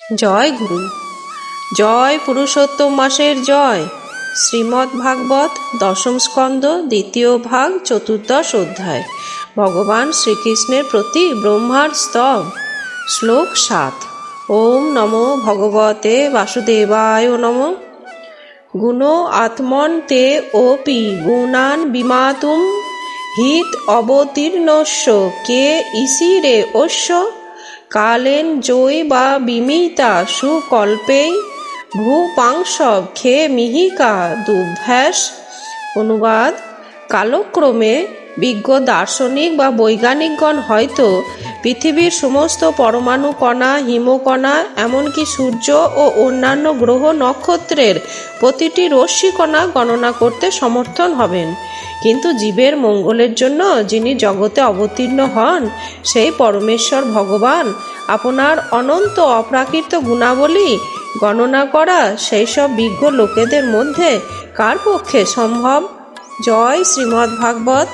জয় গুরু। জয় পুরুষোত্তম মাসের জয়। শ্রীমদ্ ভাগবত দশম স্কন্ধ দ্বিতীয় ভাগ চতুর্দশ অধ্যায়। ভগবান শ্রীকৃষ্ণের প্রতি ব্রহ্মার স্তব। শ্লোক 7। ওম নমো ভগবতে বাসুদেবায় নমঃ। গুণো আত্মন তে ওপি গুণান বিমাতুম হিত অবতীর্ণস্য কে ইসিরে অস্য কালেন জয় বা বিমিতা সুকল্পেই ভূপাংশব খে মিহিকা দুভ্যাস। অনুবাদ: কালক্রমে বিজ্ঞ দার্শনিক বা বৈজ্ঞানিকগণ হয়তো পৃথিবীর সমস্ত পরমাণু কণা, হিমকণা, এমনকি সূর্য ও অন্যান্য গ্রহ নক্ষত্রের প্রতিটি রশ্মিকণা গণনা করতে সমর্থন হবেন, কিন্তু জীবের মঙ্গলের জন্য যিনি জগতে অবতীর্ণ হন সেই পরমেশ্বর ভগবান আপনার অনন্ত অপ্রাকৃত গুণাবলী গণনা করা সেই সব বিজ্ঞ লোকেদের মধ্যে কার পক্ষে সম্ভব? জয় শ্রীমদ্ ভাগবত।